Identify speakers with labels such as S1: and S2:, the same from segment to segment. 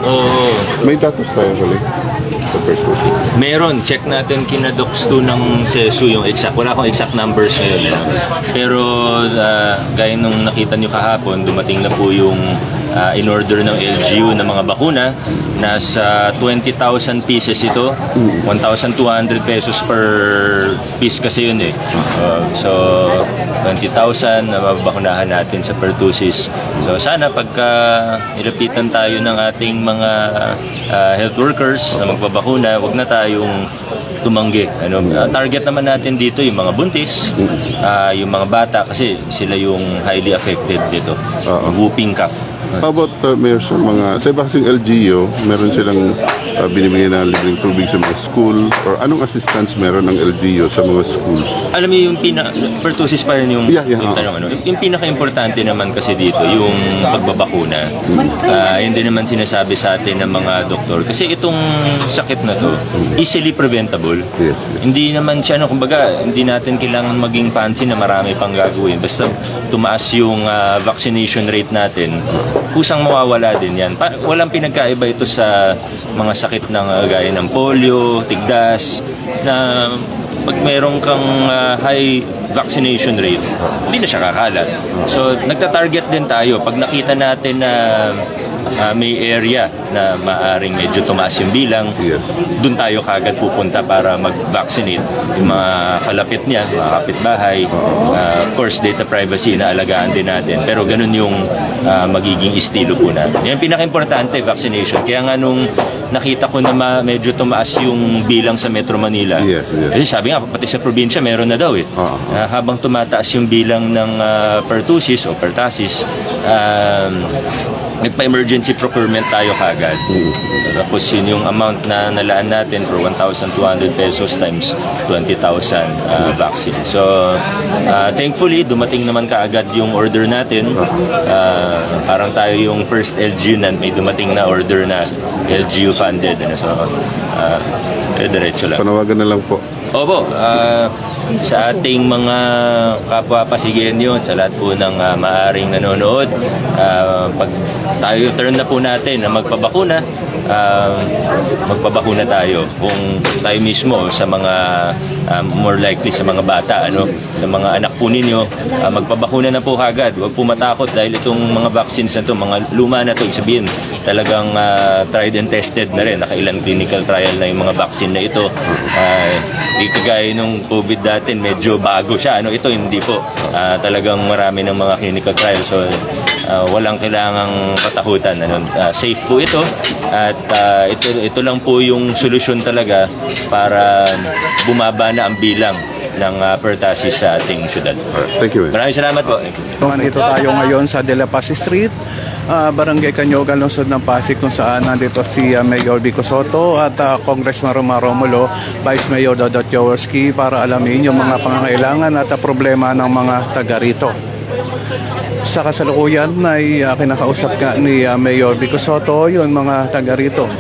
S1: Oo.
S2: May datos tayo huli sa pertussis.
S1: Meron, check natin kina Docs 2 ng SESU yung exact. Wala akong exact numbers ngayon. No? Pero gaya nung nakita nyo kahapon, dumating na po yung in-order ng LGU ng mga bakuna. Nasa 20,000 pieces ito. 1,200 pesos per piece kasi yun eh. So, 20,000 na mababakunahan natin sa pertussis. So, sana pagka nilapitan tayo ng ating mga health workers na magbabakuna, wag na tayong tumanggi. Target naman natin dito yung mga buntis, yung mga bata kasi sila yung highly affected dito. Yung whooping cough.
S2: How about Mayor, sa iba kasing LGU, meron silang binibigyan na libreng tubig sa mga school or anong assistance meron ng LGU sa mga schools?
S1: Alam mo yung pertussis pa rin yung, yung tanong, yung pinaka-importante naman kasi dito yung pagbabakuna. Hindi naman sinasabi sa atin ng mga doktor kasi itong sakit na to easily preventable.
S2: Yes.
S1: Hindi naman siya, kumbaga, hindi natin kailangan maging fancy na marami pang gagawin. Basta tumaas yung vaccination rate natin, kusang mawawala din yan. Walang pinagkaiba ito sa mga sakit ng gaya ng polio, tigdas, na pag meron kang high vaccination rate, hindi na siya kakalat. So, nagta-target din tayo. Pag nakita natin na may area na maaring medyo tumaas yung bilang, doon tayo kagad pupunta para mag-vaccinate yung mga kalapit niya, mga kapitbahay. Of course, data privacy na alagaan din natin. Pero ganun yung magiging estilo po natin. Yan pinaka-importante, vaccination. Kaya nga nung nakita ko na medyo tumaas yung bilang sa Metro Manila, kasi sabi nga, pati sa probinsya meron na daw eh. Habang tumataas yung bilang ng pertussis o pertussis, nagpa-emergency procurement tayo kagad. Tapos yun yung amount na nalaan natin for 1,200 pesos times 20,000 vaccine. So, thankfully, dumating naman kaagad yung order natin. Parang tayo yung first LGU na may dumating na order na LGU funded. So, diretso lang.
S2: Panawagan na lang po.
S1: Opo, sa ating mga kapwa Pasigenyo, sa lahat po ng maaring nanonood, pag tayo turn na po natin na magpabakuna tayo. Kung tayo mismo sa mga more likely sa mga bata, sa mga anak po ninyo, magpabakuna na po kagad. Huwag po matakot dahil itong mga vaccines na to, mga luma na to, sabihin talagang tried and tested na rin. Nakailan clinical trial na yung mga vaccine na ito. Kagaya nung COVID dati, medyo bago siya. Ito hindi po. Talagang marami ng mga clinical trials. So, walang kailangang katakutan. Safe po ito. At ito lang po yung solusyon talaga para bumaba na ang bilang ng pertussis sa ating syudad.
S2: Thank you.
S1: Maraming salamat po.
S3: Ito tayo ngayon sa De La Paz Street, Barangay Canyogan, lungsod ng Pasig, kung saan nandito si Mayor Vico Sotto at Congressman Romulo, Vice Mayor Dodot Jaworski para alamin yung mga pangangailangan at problema ng mga taga rito. Sa kasalukuyan ay kinakausap ka ni Mayor Vico Sotto yung mga taga rito.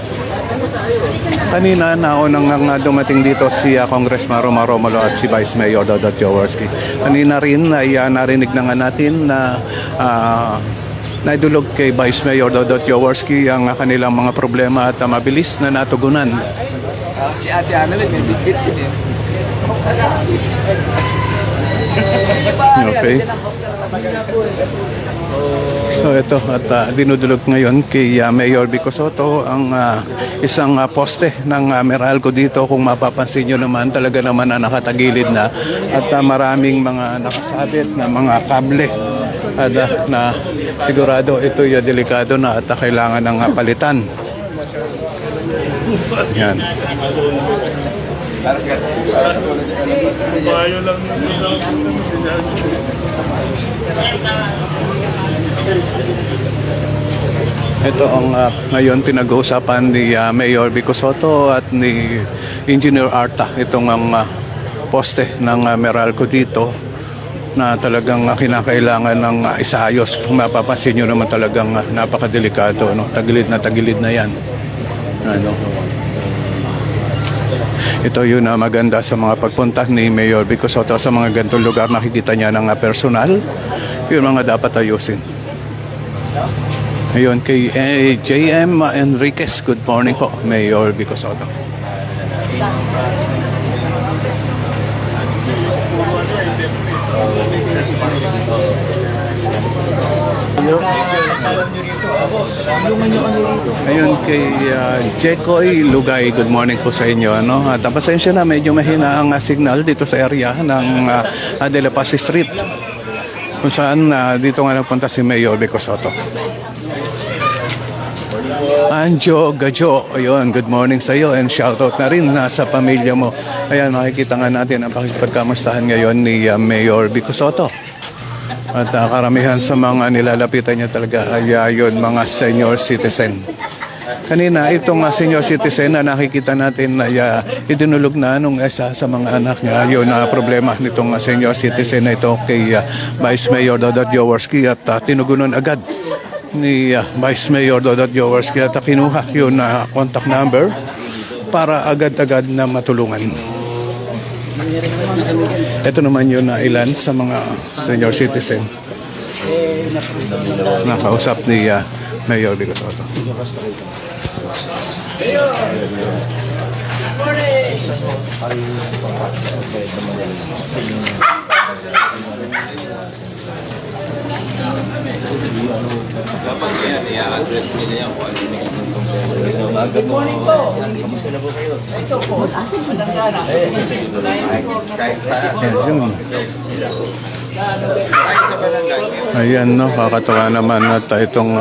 S3: Kanina naunang dumating dito si Congressman Romulo at si Vice Mayor Dodot Jaworski. Kanina rin ay narinig na nga natin na naidulog kay Vice Mayor Dodot Jaworski ang kanilang mga problema at mabilis na natugunan.
S4: Si Annalyn may bit-bit din eh.
S3: Okay. So ito at dinudulog ngayon kay Mayor Vico Sotto ang isang poste ng Meralco dito. Kung mapapansin nyo naman, talaga naman na nakatagilid na at maraming mga nakasabit na mga kable at na sigurado ito yung delikado na at kailangan ng palitan. Yan. Ito ang ngayon pinag-uusapan ni Mayor Vico Sotto at ni Engineer Arta. Itong ang poste ng Meralco dito na talagang kinakailangan ng isaayos. Kung mapapansin nyo naman talagang napakadelikado. Tagilid na yan. Ito yun na maganda sa mga pagpunta ni Mayor Vico Sotto sa mga ganitong lugar. Nakikita niya ng personal yung mga dapat ayusin. Ayun, kay JM Enriquez, good morning po, Mayor Vico Soto. Ayun, kay Jekoy Lugay, good morning po sa inyo. Ano? At pasensya na, medyo mahina ang signal dito sa area ng De La Paz Street, kung saan dito nga nagpunta si Mayor Vico Soto. Anjo Gajo, ayun, good morning sa iyo and shoutout na rin sa pamilya mo. Ayan, makikita nga natin ang pakikipagkamustahan ngayon ni Mayor Vico Soto. At karamihan sa mga nilalapitan niya talaga ay yun, mga senior citizen. Kanina, itong senior citizen na nakikita natin na idinulog na nung isa sa mga anak niya, yun na problema nitong senior citizen na ito kay Vice Mayor Dodot Jaworski at tinugunan agad ni Vice Mayor Dodot Jaworski at kinuha yun na contact number para agad-agad na matulungan. Ito naman yun na ilan sa mga senior citizen na kausap ni Mayor Vico Soto.
S5: Good morning po. Kamusta na po kayo? Ito po, asan po lang gana?
S3: Ayan, no, kakatawa naman at itong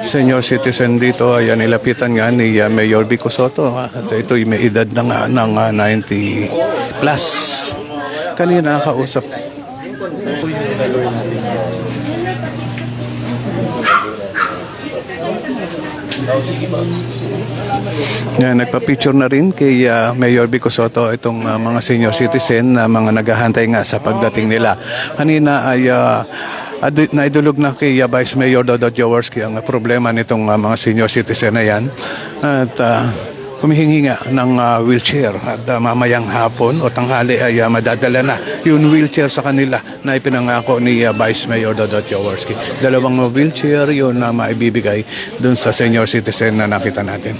S3: senior citizen dito, ayan, nilapitan nga ni Mayor Vico Soto. At ito may edad na nga ng 90 plus. Kanina kausap. Yan, nagpa-picture na rin kay Mayor Vico Soto itong mga senior citizen na mga naghahantay nga sa pagdating nila. Kanina ay naidulog na kay Vice Mayor Dodot Jaworski ang problema nitong mga senior citizen na yan. At humihingi nga ng wheelchair at mamayang hapon o tanghali ay madadala na yung wheelchair sa kanila na ipinangako ni Vice Mayor Dodot Jaworski. 2 wheelchair yun na maibibigay dun sa senior citizen na nakita natin.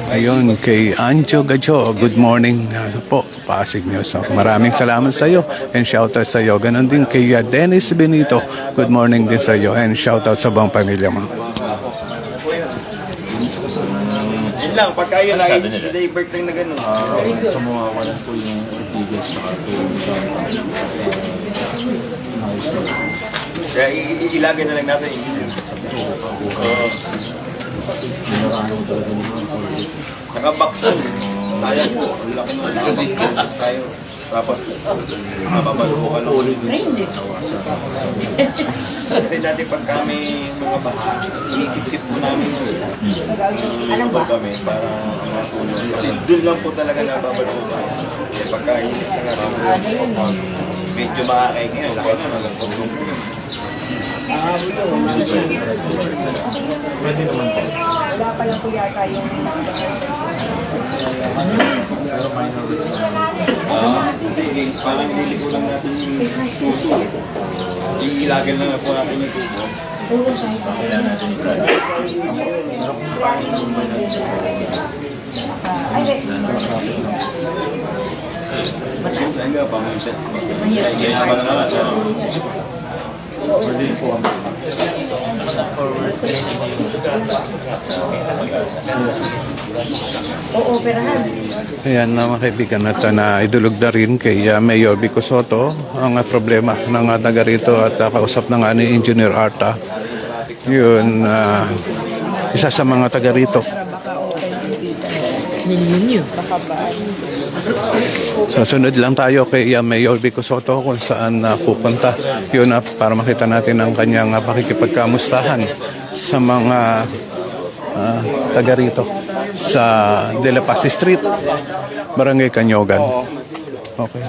S3: Ayun, kay Anjo Gajo, good morning po, Pasig News. Maraming salamat sa iyo and shoutout sa iyo. Ganon din kay Dennis Benito, good morning din sa iyo and shoutout sa buong pamilya mo.
S6: Yun lang, pagka yun ay i-divert lang na gano'n.
S1: Sa mawawalan po yung ortigas sa
S6: Kaya ilagay na lang natin yung nakabakson. Sayang po. Ang laki mo. Nakabakson tayo. Tapos, mababalo po ka lang. Kasi dati pag kami mga baha, inisip-sip po namin yun. Alam ba? Kami para matulong. Kasi doon lang po talaga nababalo po tayo. Kasi pagka inis na nga medyo makakain ngayon. Laki na, nagpagpagpag po. Pwede naman po.
S5: Wala pa lang po yata yung
S6: Hindi, parang niligo lang natin yung puso. Iilagan lang na po natin yung tubo. Saan nga pa? Ginawa na natin. Pwede po kami.
S5: operahan.
S3: Ayan na mga kaibigan natin na idulog na rin kay Mayor Vico Soto ang problema ng taga rito at kausap na nga ni Engineer Arta. Yun, isa sa mga taga rito. Susunod lang tayo kay Mayor Vico Soto kung saan pupunta. Yun para makita natin ang kanyang pakikipagkamustahan sa mga taga rito sa De La Paz Street, Barangay Canyogan. Okay.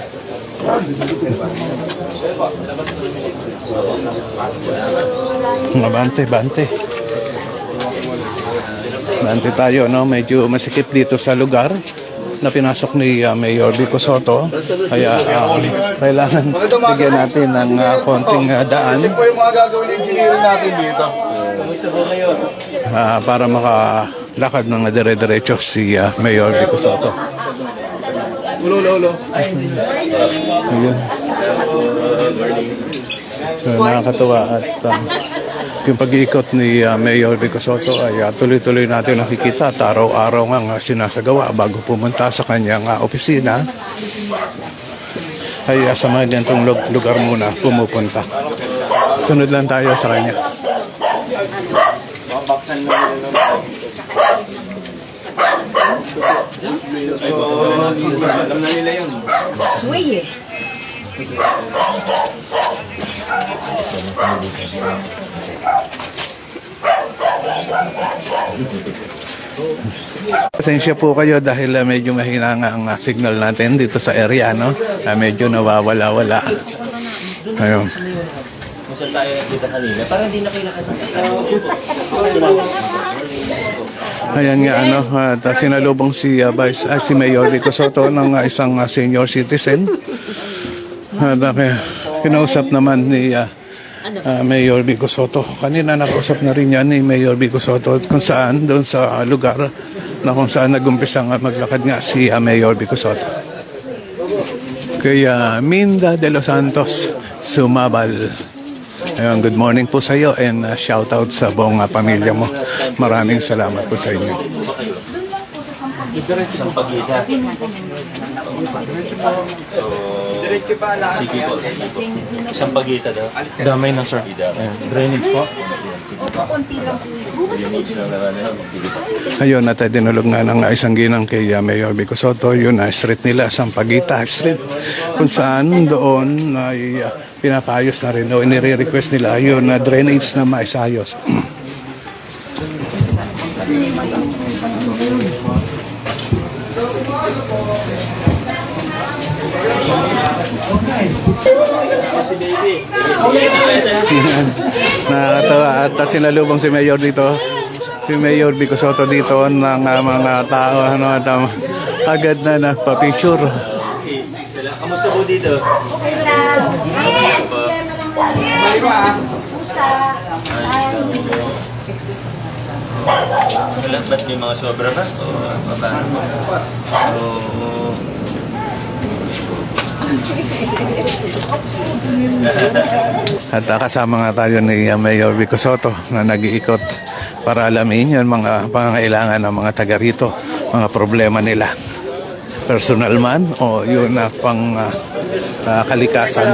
S3: Bante. Bante tayo, no? Medyo masikip dito sa lugar. na pinasok ni Mayor Vico Soto. Kaya kailangan bigyan natin ng konting daan
S6: po yung mga gagawin engineering natin dito.
S3: para makalakad ng dire-diretso si Mayor Vico Soto.
S6: Ulo.
S3: Ayun. So, nakakatuwa at yung pag-iikot ni Mayor Vico Soto ay tuloy-tuloy natin nakikita at araw-araw nga sinasagawa bago pumunta sa kanyang opisina ay sa mga ganitong lugar muna pumupunta. Sunod lang tayo sa kanya.
S6: Baksan mo nila alam na nila yun.
S5: Sway eh.
S3: Pasensya po kayo dahil medyo mahina nga ang signal natin dito sa area, no? Medyo nawawala-wala. Ayun.
S1: Kung tayo nakita kanina, parang hindi nakilakad ng
S3: Ayan nga ano, at sinalubong si si Mayor Vico Soto ng isang senior citizen. At kinausap naman ni Mayor Vico Soto. Kanina nakausap na rin yan ni Mayor Vico Soto kung saan doon sa lugar na kung saan nag-umpisang maglakad nga si Mayor Vico Soto. Kaya Minda de los Santos Sumabal. Ayun, good morning po sa iyo and shout out sa buong pamilya mo. Maraming salamat po sa inyo.
S1: Isang pagkita.
S6: Diretso pa lahat.
S1: Sige po. Isang pagkita daw.
S7: Damay na sir. Drainage po.
S1: Drainage lang naman. Sige po.
S3: Ayun, at dinulog nga ng isang ginang kay Mayor Vico Soto, yun street nila, Sampaguita Street, kung saan doon ay pinapayos na rin o inire-request nila yun na drainage na maisayos. Nakakatawa at sinalubong si Mayor dito, si Mayor Vico Soto dito ng mga tao at agad na nagpa-picture.
S1: Kamusta po dito? Ba't may mga sobra ba? O paano po?
S3: At kasama nga tayo ni Mayor Vico Soto na nag-iikot para alamin yung mga pangangailangan ng mga taga rito, mga problema nila. Personal man o yun na pang kalikasan.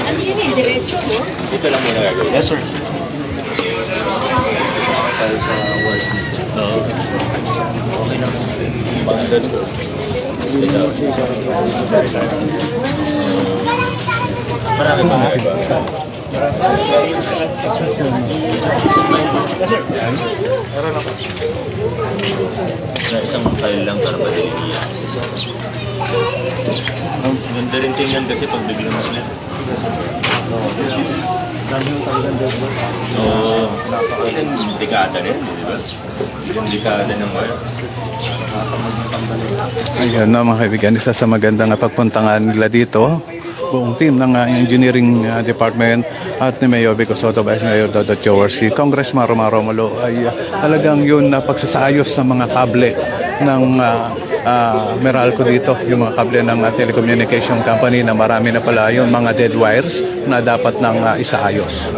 S5: Ano yun eh, diretso mo?
S1: Dito lang muna gagawin.
S7: Yes sir.
S1: Tayo sa wars nito. Oo. Okay na. Mga ganito. Marami pa nga iba. Na isang file lang para madali niya. Ganda rin tingnan kasi pag biglang sila. Oo. Yung dekada rin, di ba? Yung dekada ng wire.
S3: Ayun na mga kaibigan, isa sa magandang pagpuntangan nila dito, buong team ng engineering department at ni Mayor Vico Soto, Vice Mayor Dodot Jaworski, Congressman Romaro Malo ay talagang yun na pagsasayos ng mga kable ng Meralco dito, yung mga kable ng telecommunication company na marami na pala yung mga dead wires na dapat nang isaayos.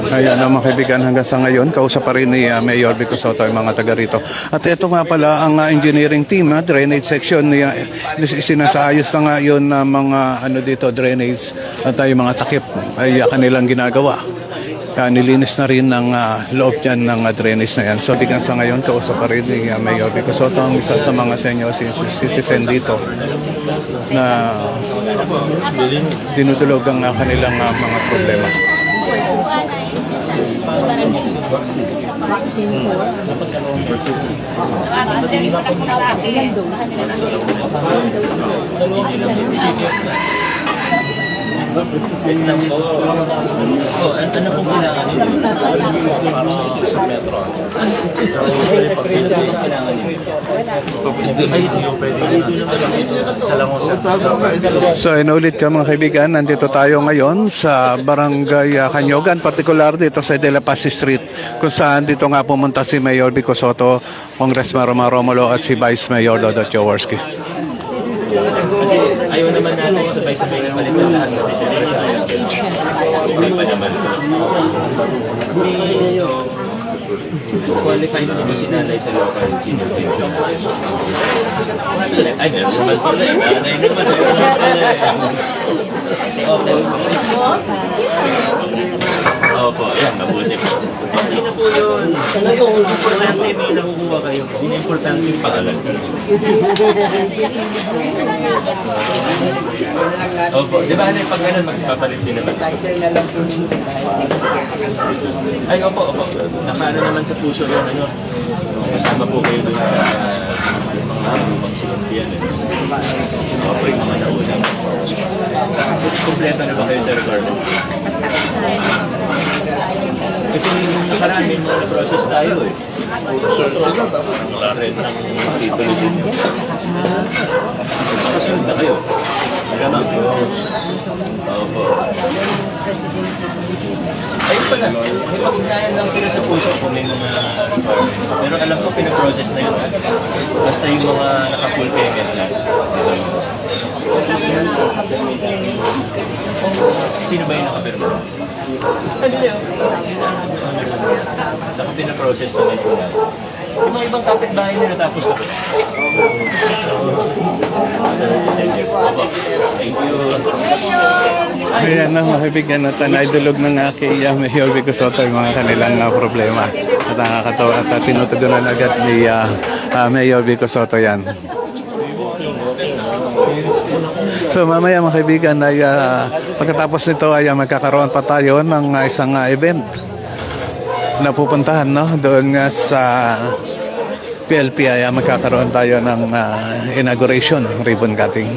S3: Ayan mga kaibigan, hanggang sa ngayon kausap pa rin ni Mayor Vico Soto yung mga taga rito. At ito nga pala ang engineering team, drainage section, sinasayos na nga yun na mga dito drainage at yung mga takip ay kanilang ginagawa. nilinis na rin ng loob dyan ng drainage na yan. So hanggang sa ngayon, kausap pa rin ni Mayor Vico Soto, ang isa sa mga senior citizen dito na dinudulog ang kanilang mga problema.
S1: Oh, ano pong kailangan nyo? Sa metro. Ano pong kailangan nyo?
S3: So inulit ka mga kaibigan, nandito tayo ngayon sa Barangay Kanyogan, partikular dito sa De La Paz Street, kung saan dito nga pumunta si Mayor Vico Soto, Congressman Romar Romulo at si Vice Mayor Dodot Jaworski.
S1: Kasi ayaw naman natin sabay-sabay na palitan lahat kasi siya rin hindi pa naman qualified na ito sinalay sa local senior pension. Ay, naman pala eh. Nanay naman. Opo, yan, mabuti po. Hindi na po yun. Importante may nakukuha kayo. Hindi na importante yung pangalan. Opo, di ba ano yung pag ganun, magpapalit din naman. Ay, opo. Nakaano naman sa puso yun, ano. Kasama po kayo doon sa mga lumang sinundian. Opo, yung mga naunang. Kompleto na ba kayo sa record? Kasi nung nakaraan may mga process tayo eh. Nakared ng titulo din yun. Nakasunod na kayo. Malamang. Opo. Ayun pala, may pag-ugnayan lang sila sa puso kung may mga requirement. Pero alam ko pinaprocess na yun. Basta yung mga naka-full payment na. Sino ba yung nakapirma? Ano yun? Saka pinaprocess na ito na. Yung mga ibang kapitbahay nila tapos na. Thank you.
S3: Ayan na mga kaibigan, at naidulog na nga kay Mayor Vico Soto yung mga kanilang problema. At nakakatawa at tinutugunan agad ni Mayor Vico Soto yan. So mamaya mga kaibigan ay pagkatapos nito ay magkakaroon pa tayo ng isang event na pupuntahan, no? Doon nga sa PLP ay magkakaroon tayo ng inauguration, ribbon cutting.